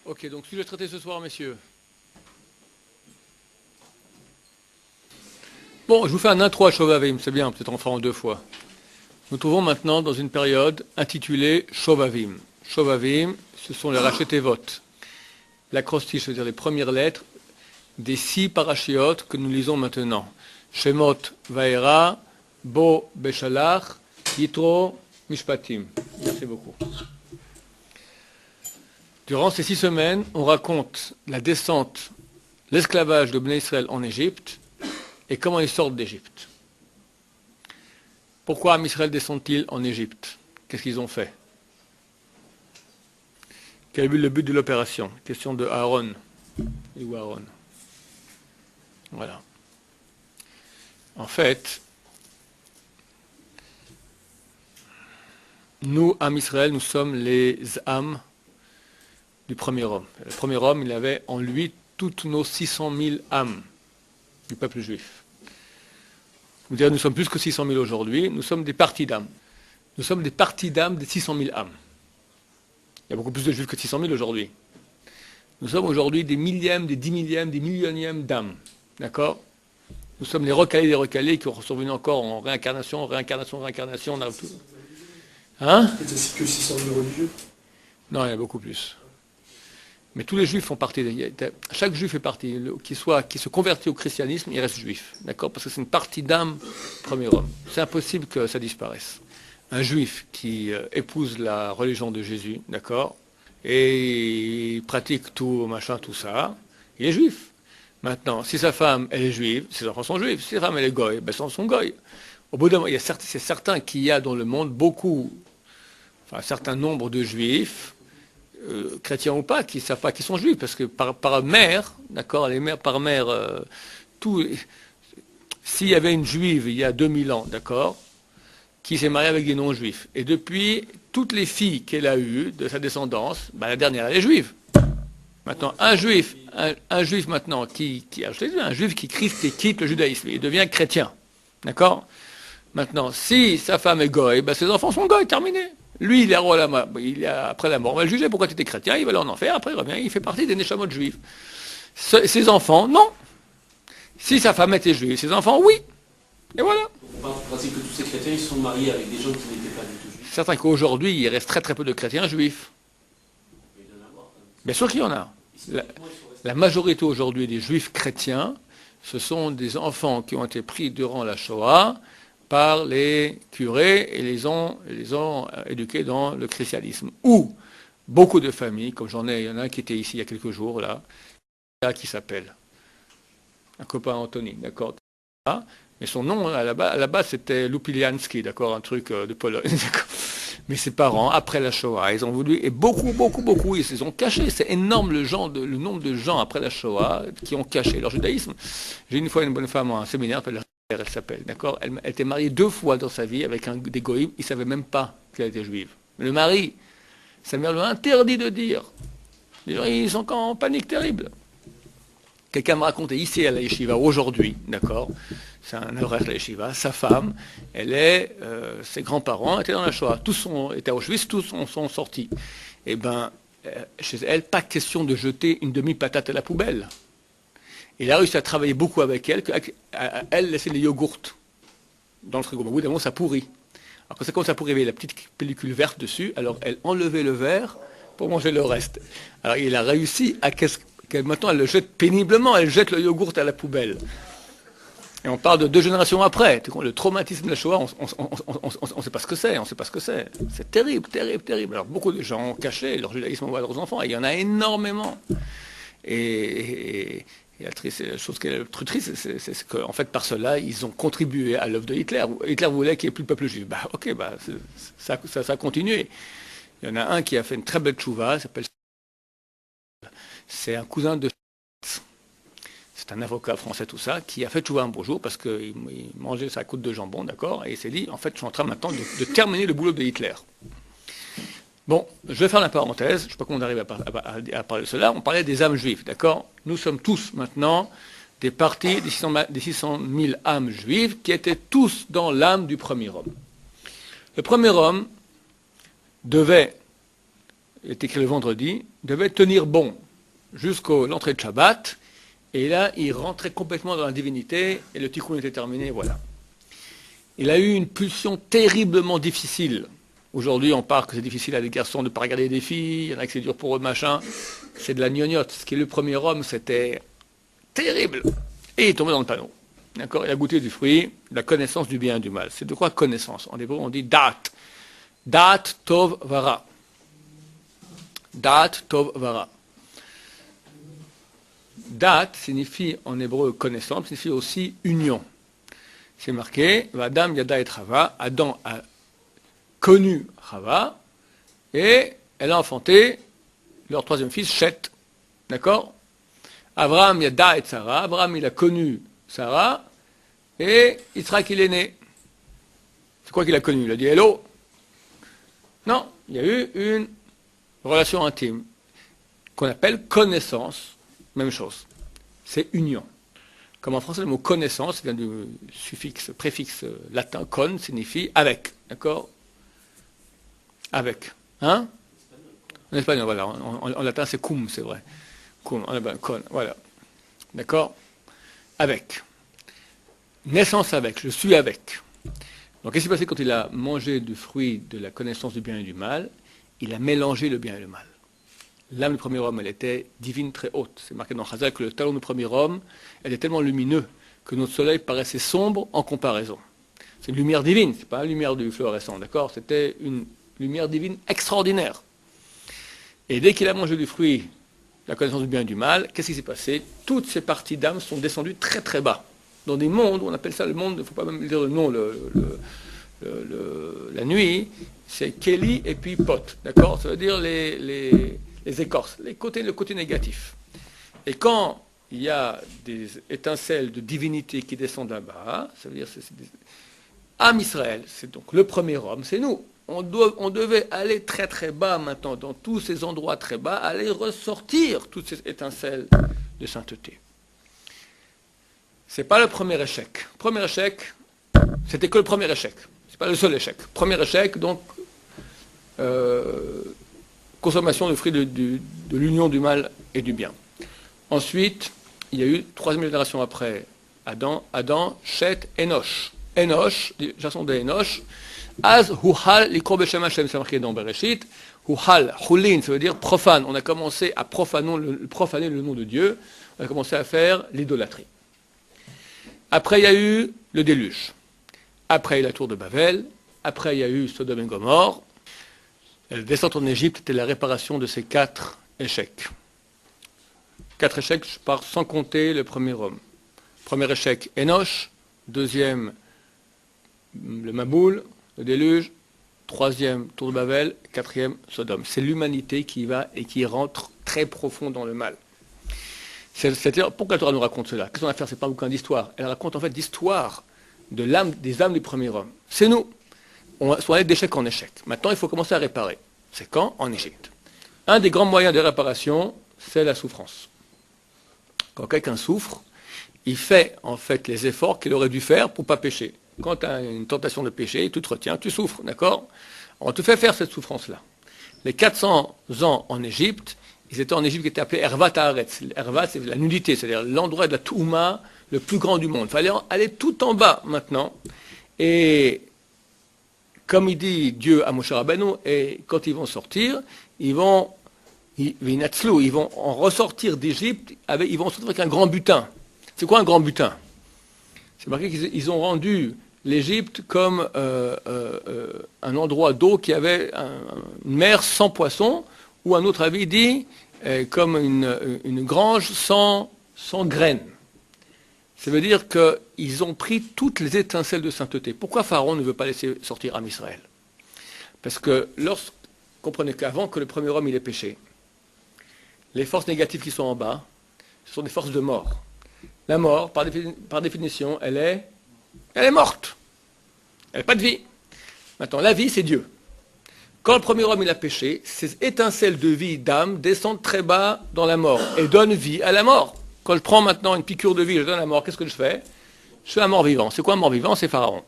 Ok, donc sujet traité ce soir, messieurs. Bon, je vous fais un intro à Shovavim, c'est bien, peut-être en faire en deux fois. Nous trouvons maintenant dans une période intitulée Shovavim. Shovavim, ce sont les rachetevot. L'acrostiche, c'est-à-dire les premières lettres des 6 parachiotes que nous lisons maintenant. Shemot, Vaera, Bo, Beshalach, Yitro, Mishpatim. Merci beaucoup. Durant ces 6 semaines, on raconte la descente, l'esclavage de Bnei Israël en Égypte et comment ils sortent d'Égypte. Pourquoi Am Israël descend-il en Égypte? Qu'est-ce qu'ils ont fait? Quel est le but de l'opération? Question de Aaron. Et où Aaron? Voilà. En fait, nous, Am Israël, nous sommes les âmes du premier homme. Le premier homme, il avait en lui toutes nos 600 000 âmes du peuple juif. Vous direz, nous sommes plus que 600 000 aujourd'hui, nous sommes des parties d'âmes. Nous sommes des parties d'âmes des 600 000 âmes. Il y a beaucoup plus de juifs que 600 000 aujourd'hui. Nous sommes aujourd'hui des millièmes, des 10 millièmes, des millionièmes d'âmes. D'accord? Nous sommes les recalés des recalés qui sont venus encore en réincarnation. On a tout. Hein? C'est que 600 000 religieux? Non, il y en a beaucoup plus. Mais tous les juifs font partie, chaque juif fait partie, qui se convertit au christianisme, il reste juif, d'accord? Parce que c'est une partie d'âme, premier homme. C'est impossible que ça disparaisse. Un juif qui épouse la religion de Jésus, d'accord? Et il pratique tout, machin, tout ça, il est juif. Maintenant, si sa femme, elle est juive, ses enfants sont juifs. Si sa femme, elle est goy, ben ses enfants sont goy. Au bout d'un moment, c'est certain qu'il y a dans le monde un certain nombre de juifs, chrétiens ou pas, qui ne savent pas qu'ils sont juifs, parce que par mère, d'accord, les mères par mère, s'il y avait une juive il y a 2000 ans, d'accord, qui s'est mariée avec des non-juifs, et depuis, toutes les filles qu'elle a eues, de sa descendance, ben, la dernière, elle est juive. Maintenant, un juif maintenant, un juif qui quitte le judaïsme, il devient chrétien, d'accord. Maintenant, si sa femme est goy, ben, ses enfants sont goy, terminé. Lui, il est après la mort, on va le juger pourquoi tu étais chrétien, il va aller en enfer, après il revient, il fait partie des Neshamot juifs. Ses enfants, non. Si sa femme était juive, ses enfants, oui. Et voilà. On pratique que tous ces chrétiens ils sont mariés avec des gens qui n'étaient pas du tout juifs. C'est certain qu'aujourd'hui, il reste très très peu de chrétiens juifs. Mais il doit en avoir, quand même. Bien sûr qu'il y en a. La majorité aujourd'hui des juifs chrétiens, ce sont des enfants qui ont été pris durant la Shoah par les curés et les ont éduqués dans le christianisme. Ou beaucoup de familles, comme il y en a un qui était ici il y a quelques jours, là, qui s'appelle un copain Anthony, d'accord. Mais son nom, à la base, c'était Lupiliansky, d'accord, un truc de Pologne, d'accord. Mais ses parents, après la Shoah, ils ont voulu, et beaucoup, ils se ont cachés. C'est énorme le nombre de gens après la Shoah qui ont caché leur judaïsme. J'ai une fois une bonne femme en séminaire, elle s'appelle, d'accord. Elle était mariée 2 fois dans sa vie avec des goïms, il ne savait même pas qu'elle était juive. Mais le mari, sa mère lui a interdit de dire. Les gens, ils sont en panique terrible. Quelqu'un me racontait ici à la yeshiva, aujourd'hui, d'accord, c'est un horaire de la yeshiva, sa femme, ses grands-parents étaient dans la Shoah, tous étaient à Auschwitz, tous sont sortis. Et bien, chez elle, pas question de jeter une demi-patate à la poubelle. Il a réussi à travailler beaucoup avec elle, elle laissait les yogourts dans le frigo. Au bout d'un moment, ça pourrit. Alors, quand ça commence à pourrir, il y avait la petite pellicule verte dessus, alors elle enlevait le verre pour manger le reste. Alors, il a réussi à maintenant, elle le jette péniblement, elle jette le yogourt à la poubelle. Et on parle de 2 générations après. Le traumatisme de la Shoah, on ne sait pas ce que c'est, C'est terrible, terrible, terrible. Alors, beaucoup de gens ont caché leur judaïsme à leurs enfants, et il y en a énormément. Et la chose qui est la plus triste, c'est qu'en fait, par cela, ils ont contribué à l'œuvre de Hitler. Hitler voulait qu'il n'y ait plus de peuple juif. Ça a continué. Il y en a un qui a fait une très belle tchouva, il s'appelle... C'est un cousin de... C'est un avocat français, tout ça, qui a fait tchouva un beau jour parce qu'il mangeait sa croûte de jambon, d'accord, et il s'est dit, en fait, je suis en train maintenant de terminer le boulot de Hitler. Bon, je vais faire la parenthèse, je ne sais pas comment on arrive à parler de cela, on parlait des âmes juives, d'accord. Nous sommes tous maintenant des parties des 600 000 âmes juives qui étaient tous dans l'âme du premier homme. Le premier homme devait il est écrit le vendredi, devait tenir bon jusqu'à l'entrée de Shabbat, et là, il rentrait complètement dans la divinité, et le tikkun était terminé, voilà. Il a eu une pulsion terriblement difficile. Aujourd'hui, on parle que c'est difficile à des garçons de ne pas regarder des filles, il y en a que c'est dur pour eux, machin. C'est de la gnognotte. Ce qui est le premier homme, c'était terrible. Et il est tombé dans le panneau. D'accord? Il a goûté du fruit, la connaissance du bien et du mal. C'est de quoi connaissance? En hébreu, on dit dat. Dat tov vara. Dat tov vara. Dat signifie en hébreu connaissance, signifie aussi union. C'est marqué, Adam yada et Chava, Adam a connu Chava, et elle a enfanté leur troisième fils, Shet. D'accord? Abraham yada et Sarah, Abraham il a connu Sarah, et Yitzhak il est né. C'est quoi qu'il a connu? Il a dit hello? Non, il y a eu une relation intime, qu'on appelle connaissance, même chose. C'est union. Comme en français, le mot connaissance vient du préfixe latin con, signifie avec. D'accord? Avec. Hein? En espagnol, voilà. En latin, c'est cum, c'est vrai. Cum, con, voilà. D'accord? Avec. Naissance avec, je suis avec. Donc, qu'est-ce qui s'est passé quand il a mangé du fruit de la connaissance du bien et du mal? Il a mélangé le bien et le mal. L'âme du premier homme, elle était divine très haute. C'est marqué dans Chazal que le talon du premier homme, elle est tellement lumineux que notre soleil paraissait sombre en comparaison. C'est une lumière divine, c'est pas une lumière du fluorescent, d'accord? C'était une lumière divine extraordinaire. Et dès qu'il a mangé du fruit, la connaissance du bien et du mal, qu'est-ce qui s'est passé? Toutes ces parties d'âme sont descendues très très bas. Dans des mondes, on appelle ça le monde, il ne faut pas même dire le nom, la nuit, c'est Kéli et puis Pot, d'accord? Ça veut dire les écorces, le côté négatif. Et quand il y a des étincelles de divinité qui descendent là-bas, ça veut dire c'est Am Israël, c'est donc le premier homme, c'est nous. On devait aller très très bas maintenant, dans tous ces endroits très bas, aller ressortir toutes ces étincelles de sainteté. C'est pas le premier échec. Le premier échec, c'était que le premier échec. C'est pas le seul échec. Premier échec, donc consommation du fruit de l'union du mal et du bien. Ensuite, il y a eu, troisième génération après Adam, Shet, Enoch. Enoch, génération de Enoch, Az Huhal, l'ikro Beshem Hashem, c'est marqué dans Bereshit. Huhal, Hulin, ça veut dire profane. On a commencé à profaner le nom de Dieu. On a commencé à faire l'idolâtrie. Après, il y a eu le déluge. Après, il y a eu la tour de Babel. Après, il y a eu Sodome et Gomorrhe. La descente en Égypte était la réparation de ces 4 échecs. 4 échecs, je pars sans compter le premier homme. Premier échec, Enoch. Deuxième, le Maboul, le déluge. Troisième, tour de Babel. Quatrième, Sodome. C'est l'humanité qui va et qui rentre très profond dans le mal. C'est-à-dire, pourquoi la Torah nous raconte cela? Qu'est-ce qu'on a à faire? C'est pas un bouquin d'histoire. Elle raconte en fait l'histoire des âmes du premier homme. C'est nous. On sont allés d'échec en échec. Maintenant, il faut commencer à réparer. C'est quand? En Égypte. Un des grands moyens de réparation, c'est la souffrance. Quand quelqu'un souffre, il fait en fait les efforts qu'il aurait dû faire pour ne pas pécher. Quand tu as une tentation de pécher, tu te retiens, tu souffres, d'accord? On te fait faire cette souffrance-là. Les 400 ans en Égypte, ils étaient en Égypte qui était appelé Hervat Haaretz. Hervat, c'est la nudité, c'est-à-dire l'endroit de la Touma le plus grand du monde. Il fallait aller tout en bas maintenant. Et comme il dit Dieu à Moshe Rabbeinu, et quand ils vont sortir, ils vont en ressortir d'Égypte, ils vont sortir avec un grand butin. C'est quoi un grand butin? C'est marqué qu'ils ont rendu l'Égypte comme un endroit d'eau qui avait une mer sans poissons, ou un autre avis dit comme une grange sans graines. Ça veut dire qu'ils ont pris toutes les étincelles de sainteté. Pourquoi Pharaon ne veut pas laisser sortir Am Israël? Parce que comprenez qu'avant que le premier homme il ait péché, les forces négatives qui sont en bas, ce sont des forces de mort. La mort, par définition, elle est morte. Elle n'a pas de vie. Maintenant, la vie, c'est Dieu. Quand le premier homme il a péché, ces étincelles de vie d'âme descendent très bas dans la mort et donnent vie à la mort. Quand je prends maintenant une piqûre de vie, je donne la mort, qu'est-ce que je fais? Je fais un mort-vivant. C'est quoi un mort-vivant? C'est Pharaon.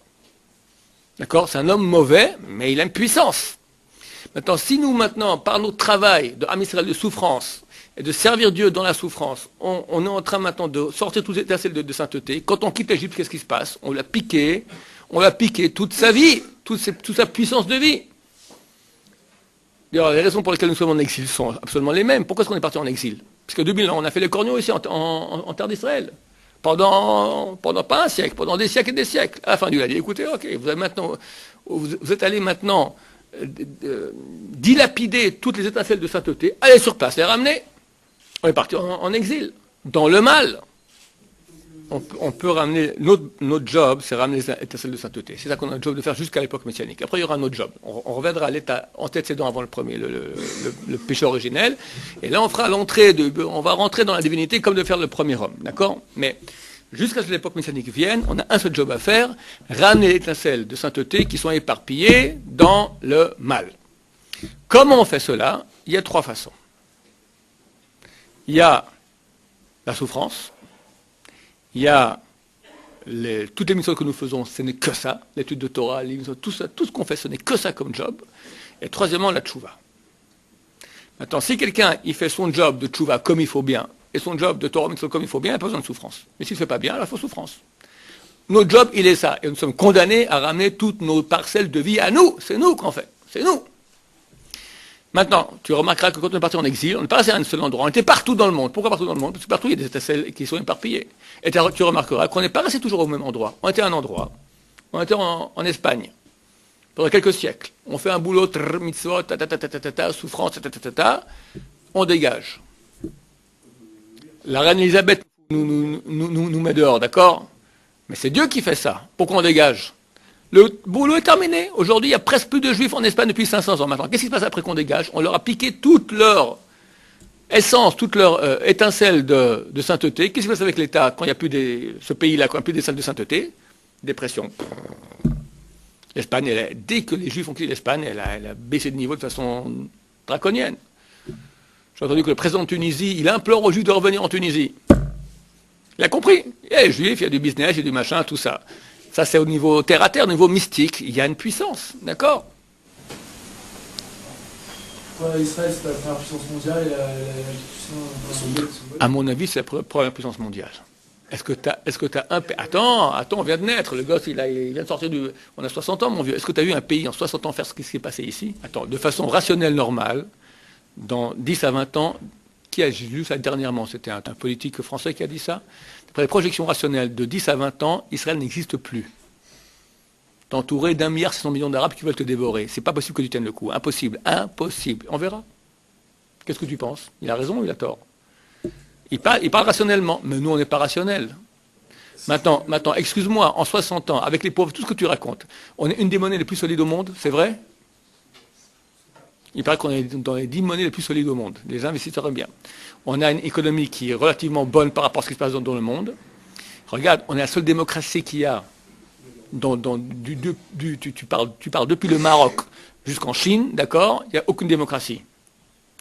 D'accord? C'est un homme mauvais, mais il a une puissance. Maintenant, si nous, maintenant, par notre travail de Am Israël de souffrance, et de servir Dieu dans la souffrance, on est en train maintenant de sortir tous les étincelles de sainteté. Quand on quitte l'Égypte, qu'est-ce qui se passe? On l'a piqué toute sa vie, toute sa puissance de vie. D'ailleurs, les raisons pour lesquelles nous sommes en exil sont absolument les mêmes. Pourquoi est-ce qu'on est parti en exil? Parce que 2000 ans, on a fait les corneaux ici en terre d'Israël. Pendant pas un siècle, pendant des siècles et des siècles. À la fin, Dieu a dit, écoutez, ok, vous êtes allés maintenant dilapider toutes les étincelles de sainteté, allez sur place, les ramener. On est parti en exil, dans le mal. On peut ramener, notre job, c'est ramener les étincelles de sainteté. C'est ça qu'on a le job de faire jusqu'à l'époque messianique. Après, il y aura un autre job. On reviendra à l'état antécédent avant le premier, le péché originel. Et là, on va rentrer dans la divinité comme de faire le premier homme. D'accord? Mais jusqu'à ce que l'époque messianique vienne, on a un seul job à faire, ramener les étincelles de sainteté qui sont éparpillées dans le mal. Comment on fait cela? Il y a 3 façons. Il y a la souffrance, il y a toutes les missions que nous faisons, ce n'est que ça, l'étude de Torah, tout ça, tout ce qu'on fait, ce n'est que ça comme job. Et troisièmement, la tchouva. Maintenant, si quelqu'un il fait son job de tchouva comme il faut bien, et son job de Torah comme il faut bien, il n'y a pas besoin de souffrance. Mais s'il ne fait pas bien, alors il faut souffrance. Notre job, il est ça. Et nous sommes condamnés à ramener toutes nos parcelles de vie à nous. C'est nous qu'on fait. C'est nous. Maintenant, tu remarqueras que quand on est parti en exil, on n'est pas resté à un seul endroit, on était partout dans le monde. Pourquoi partout dans le monde? Parce que partout il y a des étincelles qui sont éparpillées. Et tu remarqueras qu'on n'est pas resté toujours au même endroit. On était à un endroit. On était en Espagne pendant quelques siècles. On fait un boulot, mitzvot, souffrance, on dégage. La reine Elisabeth nous met dehors, d'accord? Mais c'est Dieu qui fait ça. Pourquoi on dégage? Le boulot est terminé. Aujourd'hui, il n'y a presque plus de juifs en Espagne depuis 500 ans maintenant. Qu'est-ce qui se passe après qu'on dégage? On leur a piqué toute leur essence, toute leur étincelle de sainteté. Qu'est-ce qui se passe avec l'État quand il n'y a plus ce pays-là, quand il n'y a plus des salles de sainteté? Dépression. L'Espagne, dès que les juifs ont quitté l'Espagne, elle a baissé de niveau de façon draconienne. J'ai entendu que le président de Tunisie, il implore aux juifs de revenir en Tunisie. Il a compris. Il y a les juifs, il y a du business, il y a du machin, tout ça. Ça, c'est au niveau terre à terre, au niveau mystique. Il y a une puissance, d'accord? Israël, c'est la première puissance mondiale et la puissance... À mon avis, c'est la première puissance mondiale. Est-ce que tu as un pays... Attends, on vient de naître. Le gosse, il vient de sortir du... On a 60 ans, mon vieux. Est-ce que tu as vu un pays en 60 ans faire ce qui s'est passé ici? Attends, de façon rationnelle, normale, dans 10 à 20 ans, qui a lu ça dernièrement? C'était un politique français qui a dit ça. Après les projections rationnelles de 10 à 20 ans, Israël n'existe plus. T'es entouré d'1,6 milliard d'Arabes qui veulent te dévorer. C'est pas possible que tu tiennes le coup. Impossible. Impossible. On verra. Qu'est-ce que tu penses? Il a raison ou il a tort? Il parle rationnellement. Mais nous, on n'est pas rationnels. Maintenant, excuse-moi, en 60 ans, avec les pauvres, tout ce que tu racontes, on est une des monnaies les plus solides au monde, c'est vrai? Il paraît qu'on est dans les 10 monnaies les plus solides au monde. Les investisseurs aiment bien. On a une économie qui est relativement bonne par rapport à ce qui se passe dans le monde. Regarde, on est la seule démocratie qu'il y a. Tu parles depuis le Maroc jusqu'en Chine, d'accord? Il n'y a aucune démocratie.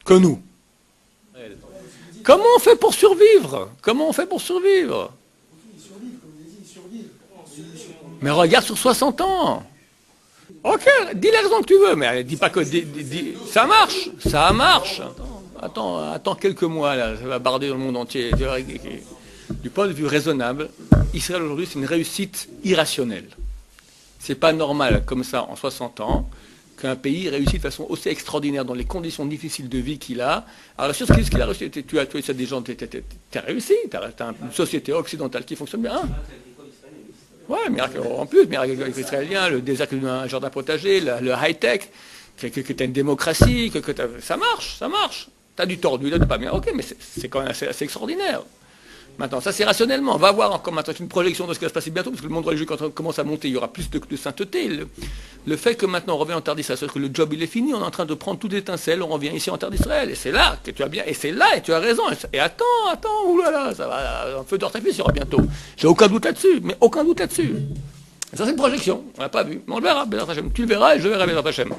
Que nous. Comment on fait pour survivre? Comment on fait pour survivre? Mais regarde sur 60 ans. Ok, dis la raison que tu veux, mais dis pas que... ça marche, ça marche. Attends quelques mois, là, ça va barder dans le monde entier. Du point de vue raisonnable, Israël aujourd'hui, c'est une réussite irrationnelle. C'est pas normal, comme ça, en 60 ans, qu'un pays réussisse de façon aussi extraordinaire dans les conditions difficiles de vie qu'il a. Alors, sur ce qu'il a réussi, tu as des gens, tu as réussi, tu as une société occidentale qui fonctionne bien. Hein. Ouais, miracle en plus, miracle israélien, le désert d'un jardin potager, le high-tech, que tu as une démocratie, ça marche. Tu as du tordu, là, pas bien. Ok, mais c'est quand même assez extraordinaire. Maintenant, ça c'est rationnellement. On va voir encore maintenant une projection de ce qui va se passer bientôt, parce que le monde religieux, quand on commence à monter, il y aura plus de sainteté. Le fait que maintenant on revient en terre d'Israël, c'est-à-dire que le job il est fini, on est en train de prendre toute l'étincelle, on revient ici en terre d'Israël. Et c'est là que tu as bien, et c'est là, et tu as raison. Et attends, oulala, ça va, un feu d'artifice il y aura bientôt. J'ai aucun doute là-dessus, mais aucun doute là-dessus. Et ça c'est une projection, on l'a pas vu. Mais on le verra, Bézat Hashem. Tu le verras et je verrai, Bézat Hashem.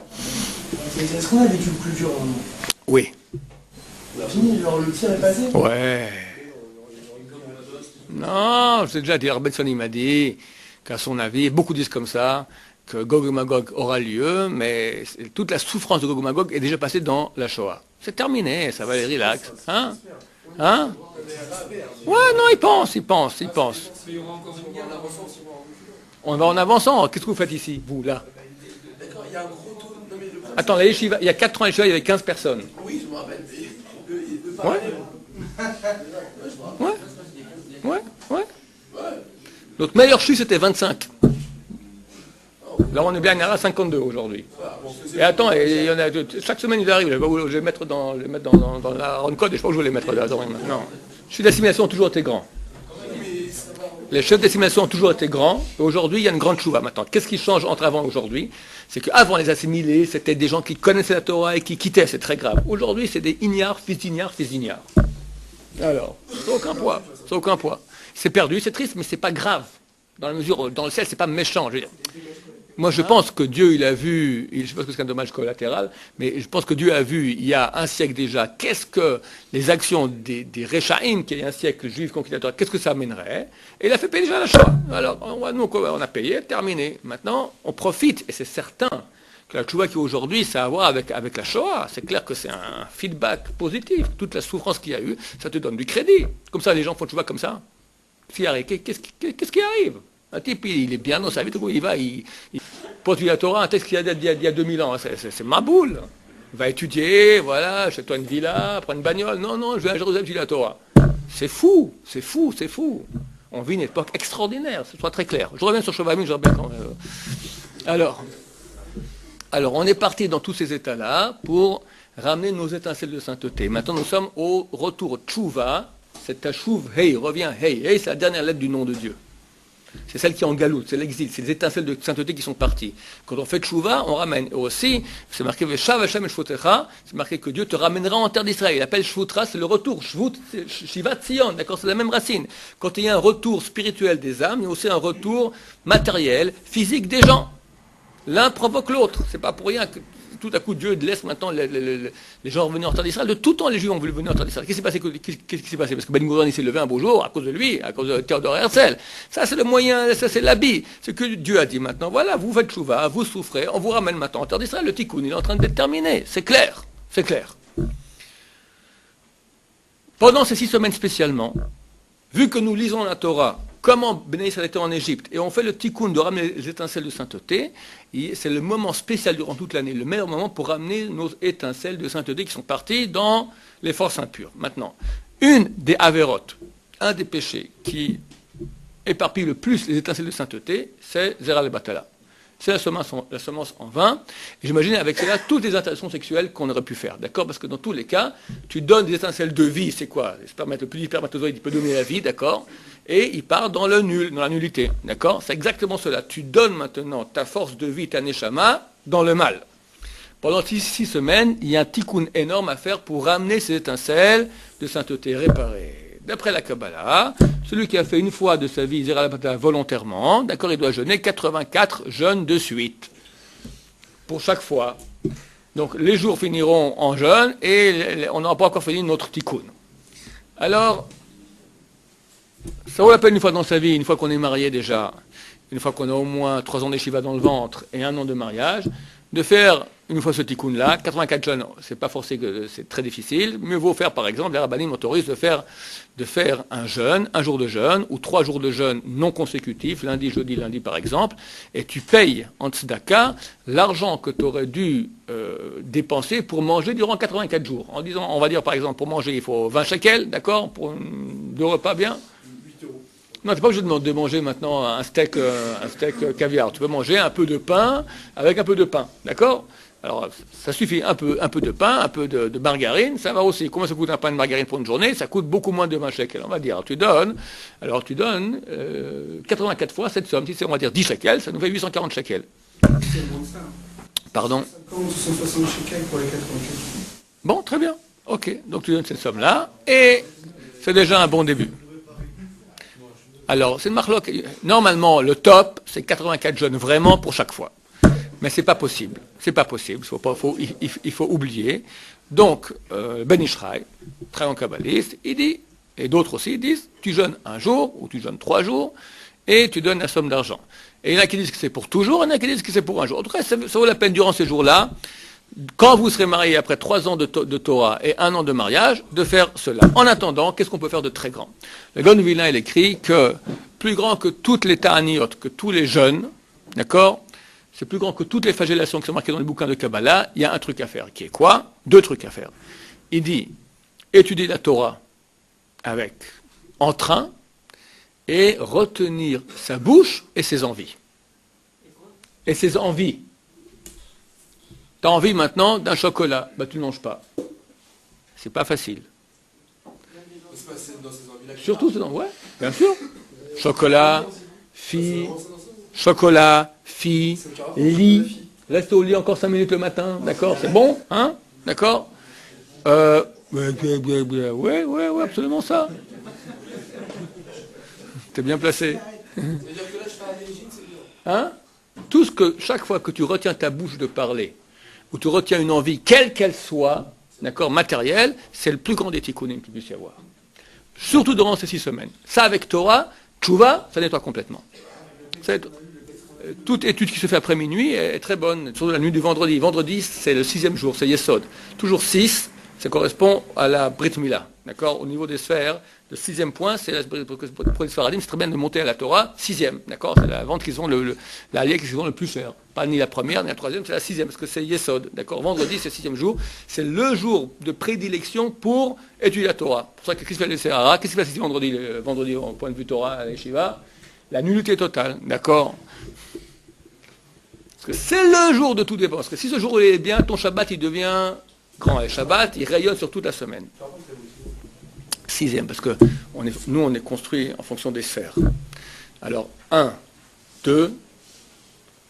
Est-ce qu'on a vécu plus dur maintenant? Oui. Fini, genre le tir est passé? Ouais. Non, je t'ai déjà dit, Benson il m'a dit qu'à son avis, beaucoup disent comme ça, que Gog et Magog aura lieu, mais toute la souffrance de Gog et Magog est déjà passée dans la Shoah. C'est terminé, ça va aller relax. Hein? Hein? Ouais, non, il pense. On va en avançant. Qu'est-ce que vous faites ici, vous, là? Attends, la yeshiva, il y a 4 ans, la yeshiva, il y avait 15 personnes. Oui, je me rappelle. Ouais. Notre meilleur chute, c'était 25. Là, on est bien à 52 aujourd'hui. Et attends, il y en a, chaque semaine, ils arrivent. Je vais les mettre dans la run code et je pense que je vais les mettre là. Non. Les chefs d'assimilation ont toujours été grands. Les chefs d'assimilation ont toujours été grands. Et aujourd'hui, il y a une grande chouva. Maintenant, qu'est-ce qui change entre avant et aujourd'hui? C'est qu'avant, les assimilés, c'était des gens qui connaissaient la Torah et qui quittaient. C'est très grave. Aujourd'hui, c'est des ignares, fils d'ignards. Alors, c'est aucun poids. C'est perdu, c'est triste, mais c'est pas grave. Dans la mesure où, dans le ciel, c'est pas méchant. Je veux dire. Moi, je pense que Dieu, il a vu, je pense que c'est un dommage collatéral, mais je pense que Dieu a vu, il y a un siècle déjà, qu'est-ce que les actions des Rechaïm, qui est un siècle juif conquistateur, qu'est-ce que ça amènerait? Et il a fait payer déjà la Shoah. Alors, nous, on a payé, terminé. Maintenant, on profite, et c'est certain que la Shoah qui est aujourd'hui, ça a à voir avec la Shoah. C'est clair que c'est un feedback positif. Toute la souffrance qu'il y a eu, ça te donne du crédit. Comme ça, les gens font Shoah comme ça. Qu'est-ce qui arrive? Un type, il est bien dans sa vie, il va, il porte la Torah, un texte qu'il y a 2000 ans, c'est ma boule. Il va étudier, voilà, achète-toi une villa, prends une bagnole. Non, je vais à Jérusalem, je lis la Torah. C'est fou. On vit une époque extraordinaire, ce soit très clair. Je reviens sur Shuvavim, je reviens quand Alors, on est parti dans tous ces états-là pour ramener nos étincelles de sainteté. Maintenant, nous sommes au retour Tchouva, c'est Tashuv, Hey, revient Hey. Hey, c'est la dernière lettre du nom de Dieu. C'est celle qui est en galoute, c'est l'exil, c'est les étincelles de sainteté qui sont parties. Quand on fait tchouva, on ramène. Et aussi, c'est marqué Veshav Hashem et Shvutecha, c'est marqué que Dieu te ramènera en terre d'Israël. Il appelle Shvutra, c'est le retour. Shvut, c'est Shivat Sion, d'accord, c'est la même racine. Quand il y a un retour spirituel des âmes, il y a aussi un retour matériel, physique des gens. L'un provoque l'autre. C'est pas pour rien que tout à coup Dieu laisse maintenant les gens revenir en terre d'Israël. De tout temps, les Juifs ont voulu venir en terre d'Israël. Qu'est-ce qui s'est passé? Parce que Ben Gurion s'est levé un beau jour à cause de lui, à cause de Théodore Herzl. Ça, c'est le moyen, ça, c'est l'habit. C'est que Dieu a dit maintenant, voilà, vous faites chouva, vous souffrez, on vous ramène maintenant en terre d'Israël. Le tikkun, il est en train d'être terminé. C'est clair. Pendant ces 6 semaines spécialement, vu que nous lisons la Torah, comment Béné Israël était en Égypte, et on fait le tikkun de ramener les étincelles de sainteté, c'est le moment spécial durant toute l'année, le meilleur moment pour ramener nos étincelles de sainteté qui sont parties dans les forces impures. Maintenant, une des avérotes, un des péchés qui éparpille le plus les étincelles de sainteté, c'est Zera le Batala. C'est la semence en vain. Et j'imagine avec cela toutes les interactions sexuelles qu'on aurait pu faire. D'accord? Parce que dans tous les cas, tu donnes des étincelles de vie, c'est quoi? Le plus spermatozoïde, il peut donner la vie, d'accord? Et il part dans le nul, dans la nullité. D'accord? C'est exactement cela. Tu donnes maintenant ta force de vie, ta neshama, dans le mal. Pendant 6 semaines, il y a un tikkun énorme à faire pour ramener ces étincelles de sainteté réparées. D'après la Kabbalah, celui qui a fait une fois de sa vie Zera la Batala volontairement, d'accord, il doit jeûner 84 jeûnes de suite. Pour chaque fois. Donc les jours finiront en jeûne et on n'aura pas encore fini notre tikkun. Alors, ça vaut la peine une fois dans sa vie, une fois qu'on est marié déjà, une fois qu'on a au moins 3 ans d'eshiva dans le ventre et 1 an de mariage, de faire une fois ce tikkun-là, 84 jeûnes, c'est pas forcé que c'est très difficile, mieux vaut faire par exemple, les rabbinim autorisent de faire un jeûne, un jour de jeûne, ou 3 jours de jeûne non consécutifs, lundi, jeudi, lundi par exemple, et tu payes en tzedaka l'argent que tu aurais dû dépenser pour manger durant 84 jours. En disant, on va dire par exemple, pour manger il faut 20 shekels, d'accord, pour 2 repas bien. Non, tu n'es pas obligé de manger maintenant un steak caviar. Tu peux manger un peu de pain avec un peu de pain, d'accord? Alors, ça suffit, un peu de pain, un peu de margarine, ça va aussi. Combien ça coûte un pain de margarine pour une journée? Ça coûte beaucoup moins de 20 shekels, on va dire. Alors tu donnes 84 fois cette somme. Si c'est, on va dire, 10 shekels, ça nous fait 840 shekels. C'est moins ça. Pardon? 160 shekels pour les 84. Bon, très bien. Ok, donc tu donnes cette somme-là, et c'est déjà un bon début. Alors, c'est une marloque. Normalement, le top, c'est 84 jeûnes vraiment pour chaque fois. Mais c'est pas possible. C'est pas possible. Il faut oublier. Donc, Ben Ishraï, très grand kabbaliste, il dit, et d'autres aussi disent, tu jeûnes un jour, ou tu jeûnes 3 jours, et tu donnes la somme d'argent. Et il y en a qui disent que c'est pour toujours, il y en a qui disent que c'est pour un jour. En tout cas, ça vaut la peine durant ces jours-là, quand vous serez mariés après 3 ans de Torah et 1 an de mariage, de faire cela. En attendant, qu'est-ce qu'on peut faire de très grand? Le Gaon de Vilna, il écrit que plus grand que toutes les ta'aniot, que tous les jeûnes, d'accord? C'est plus grand que toutes les flagellations qui sont marquées dans les bouquins de Kabbalah. Il y a un truc à faire, qui est quoi? 2 trucs à faire. Il dit, étudier la Torah avec entrain et retenir sa bouche et ses envies. Et ses envies. Tu as envie maintenant d'un chocolat, bah tu ne manges pas. C'est pas facile. Surtout c'est dans ouais, bien sûr. Chocolat, fille, lit. Reste au lit encore 5 minutes le matin, d'accord? C'est bon, hein? D'accord? Ouais, absolument ça. T'es bien placé. Hein? Tout ce que, chaque fois que tu retiens ta bouche de parler, ou tu retiens une envie, quelle qu'elle soit, d'accord, matérielle, c'est le plus grand des tikkunim qu'il puisse y avoir. Surtout durant ces 6 semaines. Ça, avec Torah, tchouva, ça nettoie complètement. Toute étude qui se fait après minuit est très bonne, surtout la nuit du vendredi. Vendredi, c'est le 6e jour, c'est Yesod. Toujours 6, ça correspond à la Brit Mila. D'accord? Au niveau des sphères, le 6e point, c'est pour les Sfaradim, c'est très bien de monter à la Torah, 6e. D'accord? C'est la vente qu'ils ont, la liée qu'ils ont le plus cher. Pas ni la première, ni la 3e, c'est la 6e, parce que c'est Yesod. D'accord? Vendredi, c'est le 6e jour. C'est le jour de prédilection pour étudier la Torah. C'est pour ça que qu'est-ce qu'il fait le Sahara? Qu'est-ce qu'il fait ici vendredi, au point de vue Torah, à l'Eshiva? La nullité totale. D'accord? Parce que c'est le jour de tout dépend. Parce que si ce jour il est bien, ton Shabbat, il devient grand. Et Shabbat, il rayonne sur toute la semaine. 6e, parce que nous, on est construit en fonction des sphères. Alors, 1, 2,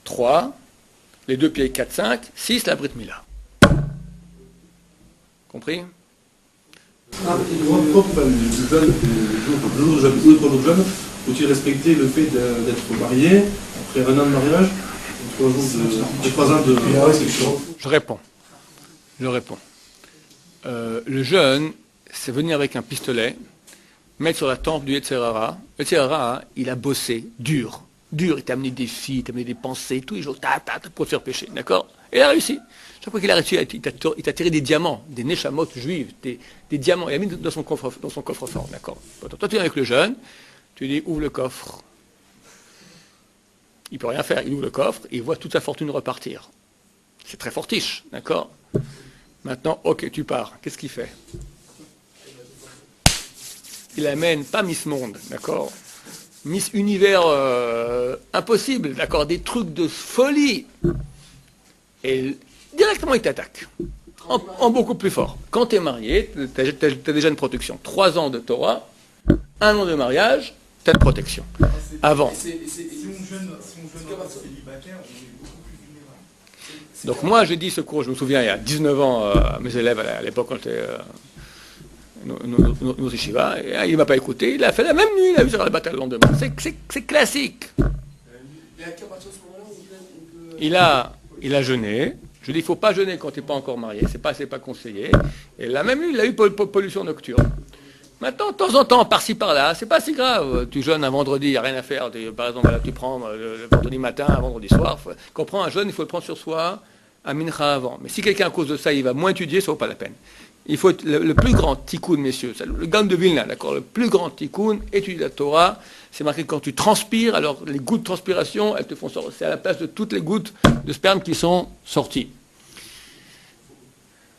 3, les 2 pieds 4, 5, 6, la Brit Mila. Compris? Pourquoi le jour de jeûne, faut-il respecter le fait d'être marié après 1 an de mariage, 3 ans de réflexion? Je réponds. Le jeûne, c'est venir avec un pistolet, mettre sur la tempe du Yetzirara. Le Yetzirara, il a bossé dur. Il t'a amené des filles, il t'a amené des pensées, tous les jours, pour te faire pécher, d'accord? Et il a réussi. Chaque fois qu'il a réussi, il t'a tiré des diamants, des neshamot juives, des diamants, il a mis dans son coffre-fort, d'accord? Toi, tu viens avec le jeûne, tu dis, ouvre le coffre. Il ne peut rien faire, il ouvre le coffre, et il voit toute sa fortune repartir. C'est très fortiche, d'accord? Maintenant, ok, tu pars. Qu'est-ce qu'il fait? Il amène pas Miss Monde, d'accord? Miss Univers impossible, d'accord? Des trucs de folie. Et directement, il t'attaque. En beaucoup plus fort. Quand tu es marié, tu as déjà une protection. 3 ans de Torah, 1 an de mariage, tu as une protection. Avant. Si on jeûne célibataire, on est beaucoup plus vulnérable. Donc moi, j'ai dit ce cours, je me souviens, il y a 19 ans, à mes élèves, à l'époque, quand j'étais nos yeshivas, et il ne m'a pas écouté, il a fait la même nuit, il a vu sur la bataille le lendemain. C'est classique. Il a jeûné. Je lui ai dit, il ne faut pas jeûner quand tu n'es pas encore marié, c'est pas conseillé. Et la même nuit, il a eu pollution nocturne. Maintenant, de temps en temps, par-ci, par-là, c'est pas si grave. Tu jeûnes un vendredi, il n'y a rien à faire. Par exemple, là, tu prends le vendredi matin, un vendredi soir. Quand on prend un jeûne, il faut le prendre sur soi, à mincha avant. Mais si quelqu'un, à cause de ça, il va moins étudier, ça ne vaut pas la peine. Il faut le plus grand tikkun, messieurs, le Gaon de Vilna, d'accord, le plus grand tikkun, étudier la Torah. C'est marqué que quand tu transpires, alors les gouttes de transpiration, elles te font sortir. C'est à la place de toutes les gouttes de sperme qui sont sorties.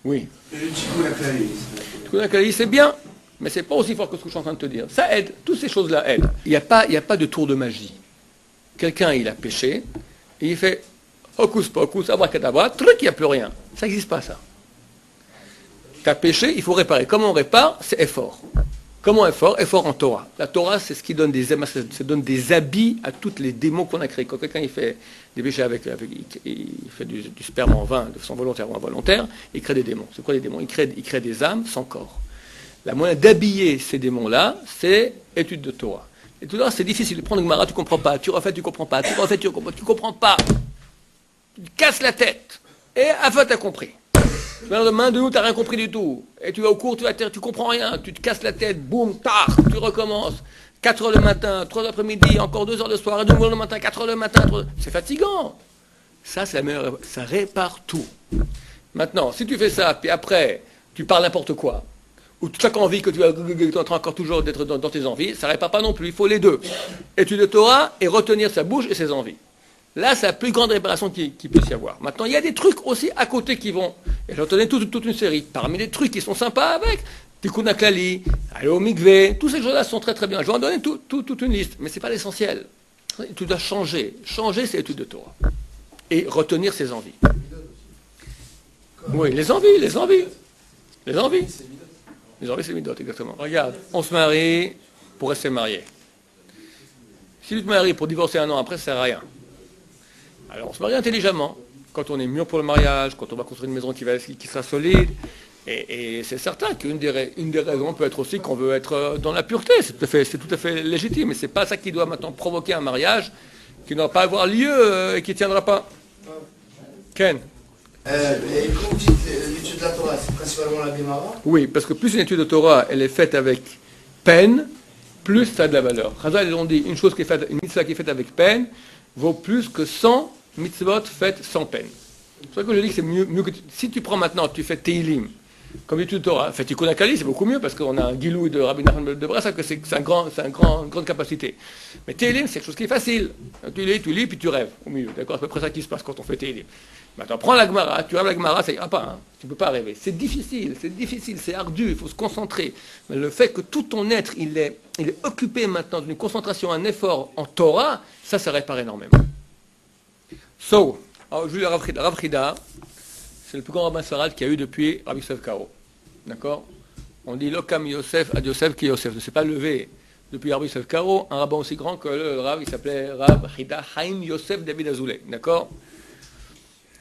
Oui. Et le tikkun aklali. Le tikkun aklali, c'est bien. Mais ce n'est pas aussi fort que ce que je suis en train de te dire. Ça aide, toutes ces choses-là aident. Il n'y a pas de tour de magie. Quelqu'un, il a péché, et il fait hocus pocus, abracadabra, truc, il n'y a plus rien. Ça n'existe pas, ça. Tu as péché, il faut réparer. Comment on répare? C'est effort. Comment effort? Effort en Torah. La Torah, c'est ce qui donne donne des habits à tous les démons qu'on a créés. Quand quelqu'un il fait des péchés il fait du sperme en vain, de façon volontaire ou involontaire, il crée des démons. C'est quoi les démons? Il crée des âmes sans corps. La moyen d'habiller ces démons-là, c'est étude de Torah. Et tout ça, c'est difficile. De prendre une Gemara, tu ne comprends pas. Tu refais, tu ne comprends pas. Tu refais, tu ne comprends pas. Tu te casses la tête. Et à fin, tu as compris. Main de nous, tu n'as rien compris du tout. Et tu vas au cours, tu comprends rien. Tu te casses la tête, boum, tard, tu recommences. 4 heures le matin, 3 heures l'après-midi, encore 2 heures le soir, et 2 heures le matin, 4 heures le matin, c'est fatigant. Ça, c'est la meilleure, ça répare tout. Maintenant, si tu fais ça, puis après, tu parles n'importe quoi, ou chaque envie que tu es en train encore toujours d'être dans tes envies, ça ne répare pas non plus. Il faut les deux. Étude de Torah et retenir sa bouche et ses envies. Là, c'est la plus grande réparation qu'il puisse y avoir. Maintenant, il y a des trucs aussi à côté qui vont. Et j'en tenais toute une série. Parmi les trucs qui sont sympas avec, Tikkun HaKlali, aller au mikvé, tous ces choses-là sont très très bien. Je vais en donner toute une liste, mais ce n'est pas l'essentiel. Tu dois changer. Changer, c'est l'étude de Torah. Et retenir ses envies. Oui, les envies. Les envies, c'est midot, exactement. Regarde, on se marie pour rester marié. Si tu te maries pour divorcer un an après, ça ne sert à rien. Alors on se marie intelligemment, quand on est mûr pour le mariage, quand on va construire une maison qui sera solide, et c'est certain qu'une des raisons peut être aussi qu'on veut être dans la pureté, c'est tout à fait légitime, mais ce n'est pas ça qui doit maintenant provoquer un mariage qui ne va pas avoir lieu et qui ne tiendra pas. Ken? Et comme vous dites, l'étude de la Torah, c'est principalement la Gemara. Oui, parce que plus une étude de Torah, elle est faite avec peine, plus ça a de la valeur. Chazal, ils ont dit, une mitzvah qui est faite avec peine vaut plus que 100 mitzvot faites sans peine. C'est pour ça que je dis que c'est mieux que... Si tu prends maintenant, tu fais Teilim, comme l'étude de Torah, fait Tikkun HaKlali, c'est beaucoup mieux, parce qu'on a un Gilouï de Rabbi Nachman de Bressa, que c'est une grande capacité. Mais Teilim, c'est quelque chose qui est facile. Tu lis, puis tu rêves au milieu. D'accord? C'est à peu près ça qui se passe quand on fait Teilim. Maintenant, prends la Gemara, tu rêves la Gemara, ça ira pas. Hein. Tu ne peux pas rêver. C'est difficile, c'est ardu, il faut se concentrer. Mais le fait que tout ton être, il est occupé maintenant d'une concentration, un effort en Torah, ça répare énormément. Alors, je dis Rav Chida, c'est le plus grand rabbin sfarad qu'il y a eu depuis Rabbi Yosef Karo. D'accord? On dit Lokam Yosef ad Yosef ki Yosef. Ne s'est pas levé depuis Rabbi Yosef Karo, un rabbin aussi grand que le Rav, il s'appelait Rav Chida Haim Yosef David Azoulay. D'accord?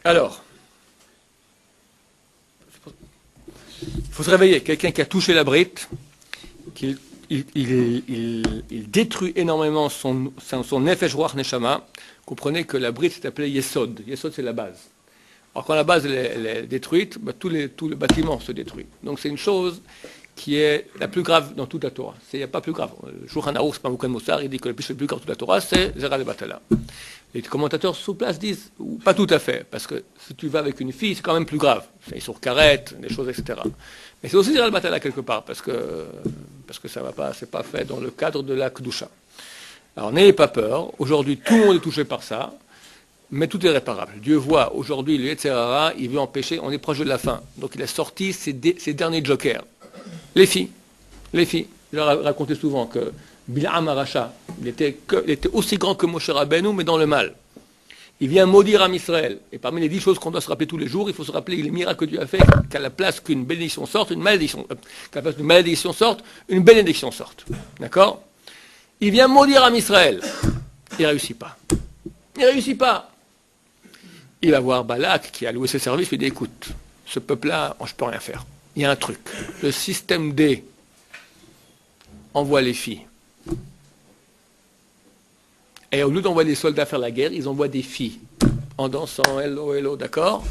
Alors, il faut se réveiller. Quelqu'un qui a touché la brite, il détruit énormément son nefesh ruach neshama. Comprenez que la brite s'est appelée Yesod. Yesod, c'est la base. Alors quand la base elle est détruite, tout le bâtiment se détruit. Donc c'est une chose qui est la plus grave dans toute la Torah. Il n'y a pas plus grave. Le Shulchan Aruch, c'est pas Moukan Moussar, il dit que le plus grave de toute la Torah, c'est Zera de Batala. Les commentateurs sous place disent, pas tout à fait, parce que si tu vas avec une fille, c'est quand même plus grave. C'est sur carrette, des choses, etc. Mais c'est aussi Zera de Batala quelque part, parce que ça va pas, c'est pas fait dans le cadre de la Kedusha. Alors n'ayez pas peur, aujourd'hui tout le monde est touché par ça, mais tout est réparable. Dieu voit aujourd'hui le Yetzer Hara, il veut empêcher, on est proche de la fin. Donc il a sorti ses derniers jokers. Les filles. Je leur racontais souvent que Bil'am Aracha, il était aussi grand que Moshe Rabbeinu, mais dans le mal. Il vient maudire Am Israël. Et parmi les 10 choses qu'on doit se rappeler tous les jours, il faut se rappeler les miracles que Dieu a fait, qu'à la place qu'une bénédiction sorte, une malédiction, qu'à la place qu'une malédiction sorte, une bénédiction sorte. D'accord? Il vient maudire Am Israël. Il ne réussit pas. Il va voir Balak qui a loué ses services, il dit écoute, ce peuple-là, je ne peux rien faire. Il y a un truc. Le système D envoie les filles. Et au lieu d'envoyer des soldats faire la guerre, ils envoient des filles en dansant, hello, hello, d'accord?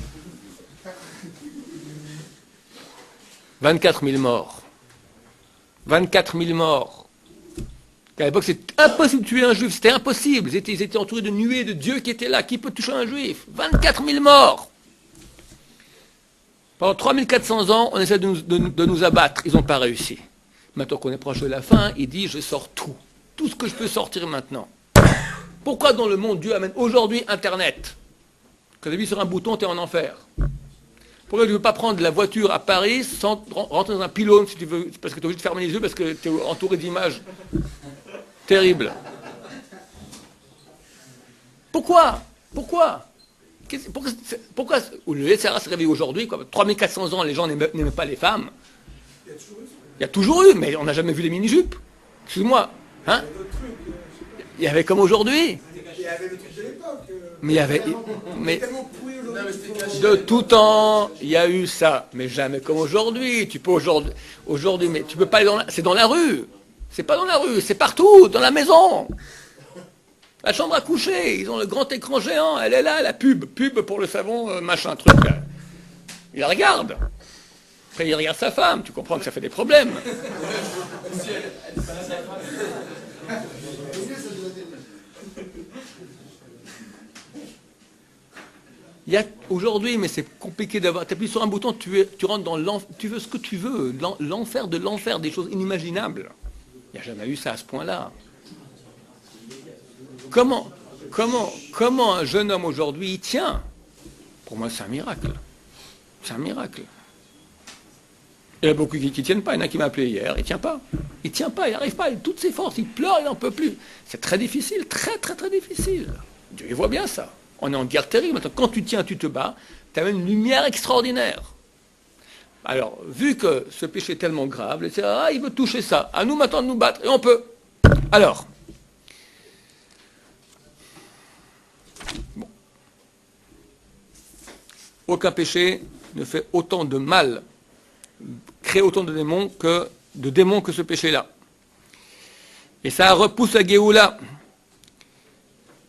24 000 morts. 24 000 morts. À l'époque, c'était impossible de tuer un juif, c'était impossible. Ils étaient entourés de nuées de Dieu qui étaient là. Qui peut toucher un juif? 24 000 morts. Pendant 3400 ans, on essaie de nous abattre. Ils n'ont pas réussi. Maintenant qu'on est proche de la fin, il dit, je sors tout. Tout ce que je peux sortir maintenant. Pourquoi dans le monde, Dieu amène aujourd'hui Internet? Quand tu appuies sur un bouton, tu es en enfer. Pourquoi tu ne veux pas prendre la voiture à Paris sans rentrer dans un pylône, si tu veux, parce que tu es obligé de fermer les yeux, parce que tu es entouré d'images terribles. Pourquoi le Yetzirah se réveille aujourd'hui, 3400 ans, les gens n'aimaient pas les femmes. Il y a toujours eu, mais on n'a jamais vu les mini-jupes. Excuse-moi. Hein? Il y avait comme aujourd'hui. Il y avait le truc de l'époque. Mais il y avait... De tout temps, il y a eu ça. Mais jamais comme aujourd'hui. Tu peux aujourd'hui, mais tu peux pas aller dans la... C'est dans la rue. C'est pas dans la rue, c'est partout, dans la maison. La chambre à coucher, ils ont le grand écran géant, elle est là, la pub pour le savon, machin, truc. Là. Il la regarde. Après, il regarde sa femme, tu comprends que ça fait des problèmes. Il y a aujourd'hui, mais c'est compliqué d'avoir. Tu appuies sur un bouton, tu rentres dans l'enfer, tu veux ce que tu veux, l'enfer de l'enfer, des choses inimaginables. Il n'y a jamais eu ça à ce point-là. Comment un jeune homme aujourd'hui y tient? Pour moi, c'est un miracle. C'est un miracle. Il y en a beaucoup qui ne tiennent pas. Il y en a qui m'a appelé hier, il ne tient pas. Il ne tient pas, il n'arrive pas, il a toutes ses forces, il pleure, il n'en peut plus. C'est très difficile, très très très difficile. Dieu voit bien ça. On est en guerre terrible. Maintenant, quand tu tiens, tu te bats, tu as une lumière extraordinaire. Alors, vu que ce péché est tellement grave, il veut toucher ça. À nous maintenant de nous battre, et on peut. Alors, bon. Aucun péché ne fait autant de mal, crée autant de démons que ce péché-là. Et ça repousse la Géoula,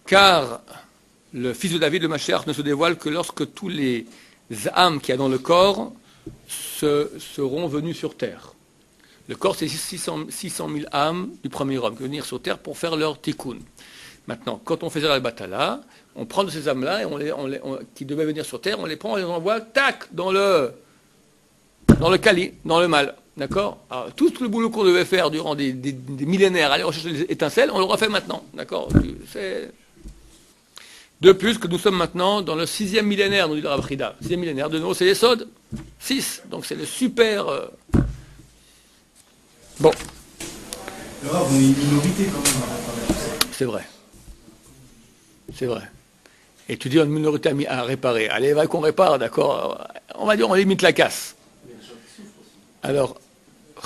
car le fils de David, le Mashiach, ne se dévoile que lorsque tous les âmes qu'il y a dans le corps seront venus sur terre. Le corps, c'est 600 000 âmes du premier homme qui vont venir sur terre pour faire leur tikkun. Maintenant, quand on faisait la batala, on prend de ces âmes-là qui devaient venir sur terre, on les prend et on les envoie, tac, dans le kali, dans le mal. D'accord? Alors, tout le boulot qu'on devait faire durant des millénaires, aller rechercher les étincelles, on le refait maintenant. D'accord? De plus que nous sommes maintenant dans le 6e millénaire, nous dit le Rav Chida. 6e millénaire, de nouveau, c'est Yesod 6. Donc c'est le super... Bon. Le Rav, on est une minorité quand même à réparer tout ça. C'est vrai. C'est vrai. Et tu dis une minorité à réparer. Allez, va qu'on répare, d'accord? On va dire, on limite la casse. Alors,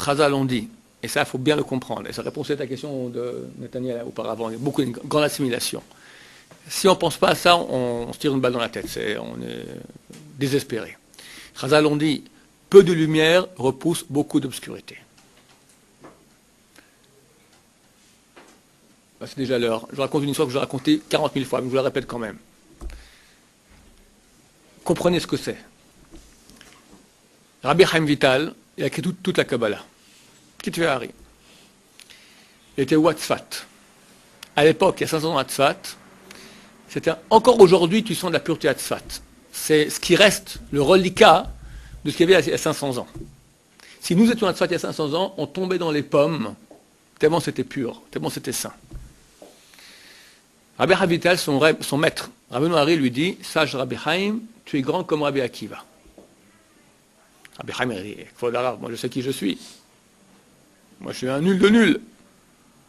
Chazal on dit, et ça, il faut bien le comprendre, et ça répond à ta question de Nathaniel auparavant, il y a beaucoup de grande assimilation. Si on ne pense pas à ça, on se tire une balle dans la tête, on est désespéré. Chazal on dit, peu de lumière repousse beaucoup d'obscurité. Ben, c'est déjà l'heure. Je raconte une histoire que j'ai racontée 40 000 fois, mais je vous la répète quand même. Comprenez ce que c'est. Rabbi Chaim Vital, il a écrit toute la Kabbalah. Kitvé Hari. Il était à Tzfat. À l'époque, il y a 500 ans à Tzfat, encore aujourd'hui, tu sens de la pureté à Tzfat. C'est ce qui reste, le reliquat de ce qu'il y avait il y a 500 ans. Si nous étions à Tzfat il y a 500 ans, on tombait dans les pommes, tellement c'était pur, tellement c'était saint. Rabbi Chaim Vital, son maître, Rabbi Noari, lui dit, sage Rabbi Chaim, tu es grand comme Rabbi Akiva. Rabbi Chaim, il dit, moi je sais qui je suis. Moi je suis un nul de nul.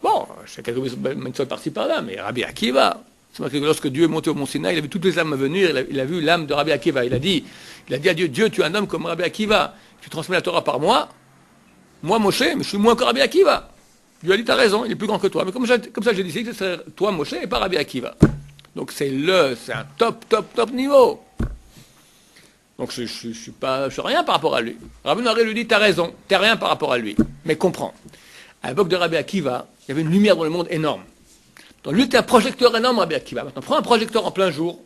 Bon, je sais quelques mitzvot par-ci par-là, mais Rabbi Akiva, c'est marqué que lorsque Dieu est monté au mont Sinaï, il a vu toutes les âmes venir, il a vu l'âme de Rabbi Akiva. Il a dit à Dieu, Dieu, tu es un homme comme Rabbi Akiva, tu transmets la Torah par moi Moshe, mais je suis moins que Rabbi Akiva. Dieu a dit, tu as raison, il est plus grand que toi. Mais comme ça, j'ai décidé que ce serait toi, Moshe, et pas Rabbi Akiva. Donc c'est un top niveau. Donc je suis rien par rapport à lui. Rabbi Noari lui dit, tu as raison, tu n'es rien par rapport à lui. Mais comprends, à l'époque de Rabbi Akiva, il y avait une lumière dans le monde énorme. Donc lui, tu as un projecteur énorme, Rabbi Akiva. Maintenant, prends un projecteur en plein jour,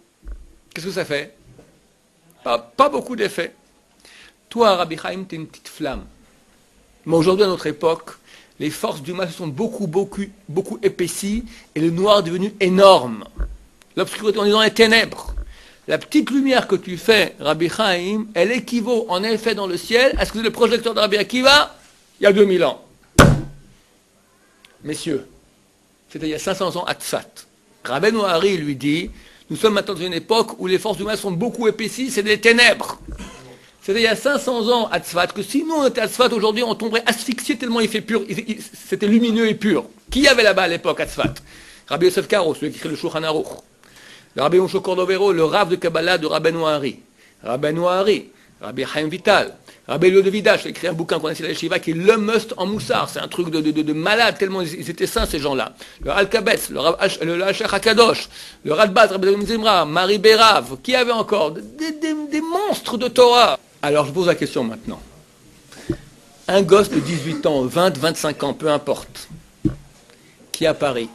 qu'est-ce que ça fait? Pas beaucoup d'effet. Toi, Rabbi Chaim, tu es une petite flamme. Mais aujourd'hui, à notre époque, les forces du mal se sont beaucoup épaissies et le noir est devenu énorme. L'obscurité, on est dans les ténèbres. La petite lumière que tu fais, Rabbi Chaim, elle équivaut en effet dans le ciel à ce que c'est le projecteur de Rabbi Akiva il y a 2000 ans. Messieurs, c'était il y a 500 ans à Tzfat. Rabbi Noari lui dit, nous sommes maintenant dans une époque où les forces du mal sont beaucoup épaissies, c'est des ténèbres. C'était il y a 500 ans à Tzfat, que si nous on était à Tzfat aujourd'hui, on tomberait asphyxié tellement il fait pur, c'était lumineux et pur. Qui y avait là-bas à l'époque à Tzfat? Rabbi Yosef Karo, celui qui écrit le Shulchan Aruch. Le Rabbi Moshe Cordovero, le Rav de Kabbalah de Rabbi Noari. Rabbi Noari, Rabbi Chaim Vital, Rabbi Elio de Vidash, qui a écrit un bouquin qu'on a ici à la Yeshiva, qui est le must en Moussar. C'est un truc de malade, tellement ils étaient saints ces gens-là. Le Al-Kabetz, le Hachach HaKadosh, le Radbaz, Rabbi Zimra, Marie Bérav, qui avait encore des monstres de Torah. Alors je pose la question maintenant. Un gosse de 18 ans, 20, 25 ans, peu importe, qui est à Paris,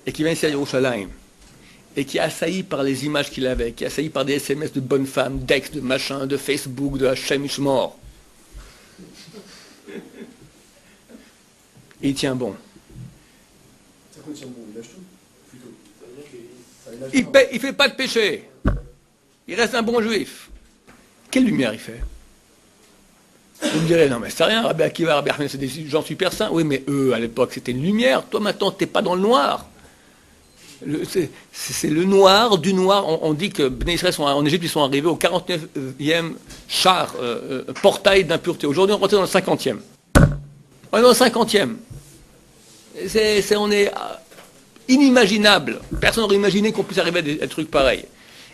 et qui vient ici à Yerushalayim, et qui est assailli par les images qu'il avait, qui est assailli par des SMS de bonnes femmes, d'ex, de machin, de Facebook, de Hashem Ishmor. Et il tient bon. Ça coûte bon, il lâche tout. Plutôt. Il ne fait pas de péché. Il reste un bon juif. Quelle lumière il fait? Vous me direz, non mais c'est rien, Rabbi Akiva, Rabbi Ahmed, c'est des gens super saints. Oui, mais eux, à l'époque, c'était une lumière. Toi, maintenant, tu n'es pas dans le noir. C'est le noir du noir. On dit que Bnei Israël en Égypte, ils sont arrivés au 49e char, portail d'impureté. Aujourd'hui, on rentre dans le 50e. On est dans le 50e. On est inimaginable. Personne n'aurait imaginé qu'on puisse arriver à des trucs pareils.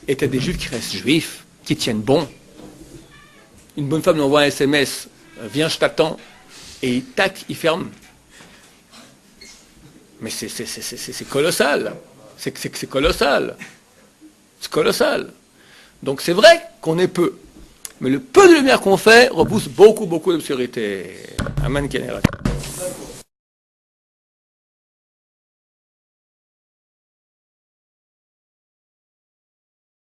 Et tu as des juifs qui restent juifs, qui tiennent bon. Une bonne femme lui envoie un SMS, viens, je t'attends, et tac, il ferme. Mais c'est colossal. C'est colossal. C'est colossal. Donc c'est vrai qu'on est peu. Mais le peu de lumière qu'on fait repousse beaucoup, beaucoup d'obscurité. Amen, Kénérat.